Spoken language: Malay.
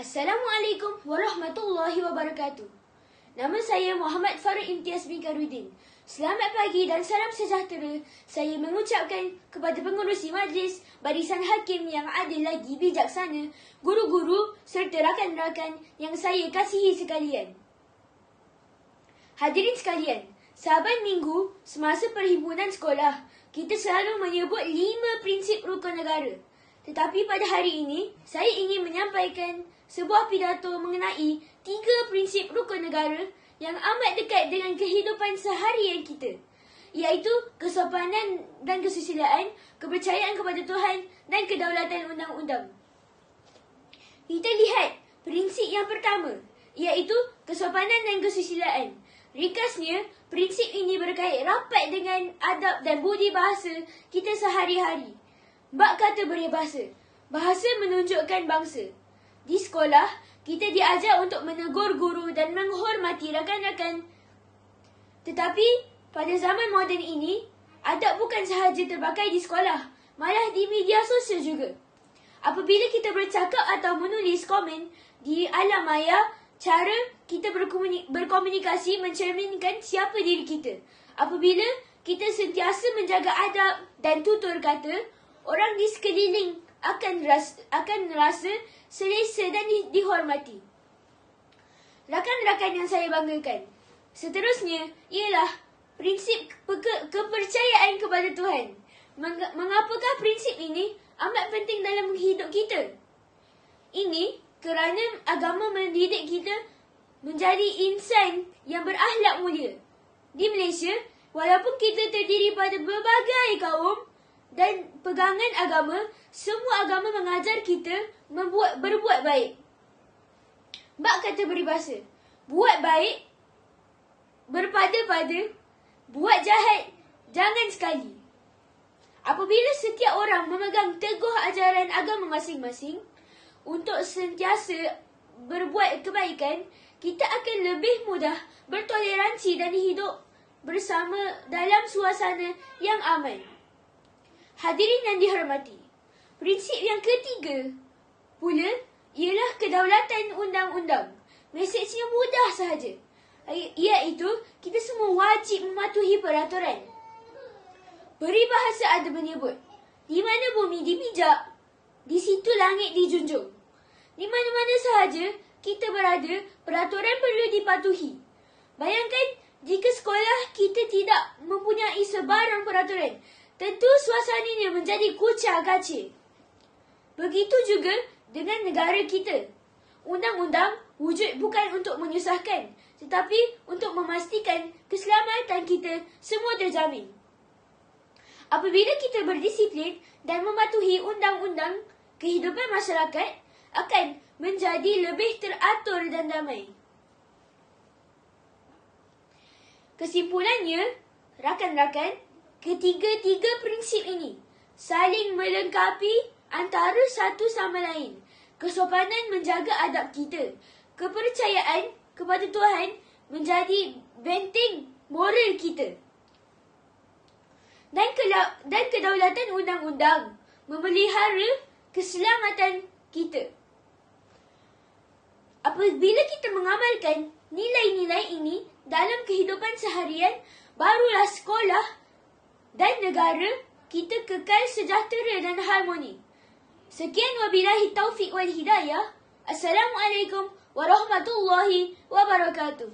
Assalamualaikum warahmatullahi wabarakatuh. Nama saya Muhammad Farid Imtiaz bin Karudin. Selamat pagi dan salam sejahtera. Saya mengucapkan kepada pengurusi majlis, barisan hakim yang adil lagi bijaksana, guru-guru serta rakan-rakan yang saya kasihi sekalian. Hadirin sekalian, saban minggu semasa perhimpunan sekolah, kita selalu menyebut 5 prinsip rukun negara. Tetapi pada hari ini, saya ingin menyampaikan sebuah pidato mengenai 3 prinsip rukun negara yang amat dekat dengan kehidupan seharian kita, iaitu kesopanan dan kesusilaan, kepercayaan kepada Tuhan dan kedaulatan undang-undang. Kita lihat prinsip yang pertama, iaitu kesopanan dan kesusilaan. Ringkasnya, prinsip ini berkait rapat dengan adab dan budi bahasa kita sehari-hari. Bab kata berbahasa. Bahasa menunjukkan bangsa. Di sekolah, kita diajar untuk menegur guru dan menghormati rakan-rakan. Tetapi, pada zaman moden ini, adab bukan sahaja terpakai di sekolah, malah di media sosial juga. Apabila kita bercakap atau menulis komen di alam maya, cara kita berkomunikasi mencerminkan siapa diri kita. Apabila kita sentiasa menjaga adab dan tutur kata, orang di sekeliling akan rasa selesa dan dihormati. Rakan-rakan yang saya banggakan, seterusnya ialah prinsip kepercayaan kepada Tuhan. Mengapakah prinsip ini amat penting dalam hidup kita? Ini kerana agama mendidik kita menjadi insan yang berakhlak mulia. Di Malaysia, walaupun kita terdiri pada berbagai kaum dan pegangan agama, semua agama mengajar kita berbuat baik. Bab kata peribahasa, buat baik berpada-pada, buat jahat jangan sekali. Apabila setiap orang memegang teguh ajaran agama masing-masing untuk sentiasa berbuat kebaikan, kita akan lebih mudah bertoleransi dan hidup bersama dalam suasana yang aman. Hadirin yang dihormati, prinsip yang ketiga pula ialah kedaulatan undang-undang. Mesejnya mudah sahaja, iaitu kita semua wajib mematuhi peraturan. Peribahasa ada menyebut, di mana bumi dipijak, di situ langit dijunjung. Di mana-mana sahaja kita berada, peraturan perlu dipatuhi. Bayangkan jika sekolah kita tidak mempunyai sebarang peraturan, tentu suasananya menjadi kucar-kacir. Begitu juga dengan negara kita. Undang-undang wujud bukan untuk menyusahkan, tetapi untuk memastikan keselamatan kita semua terjamin. Apabila kita berdisiplin dan mematuhi undang-undang, kehidupan masyarakat akan menjadi lebih teratur dan damai. Kesimpulannya, rakan-rakan, ketiga-tiga prinsip ini saling melengkapi antara satu sama lain. Kesopanan menjaga adab kita. Kepercayaan kepada Tuhan menjadi benteng moral kita. Dan kedaulatan undang-undang memelihara keselamatan kita. Apabila kita mengamalkan nilai-nilai ini dalam kehidupan seharian, barulah sekolah dan negara kita kekal sejahtera dan harmoni. Sekian wabillahi taufiq wal hidayah. Assalamualaikum warahmatullahi wabarakatuh.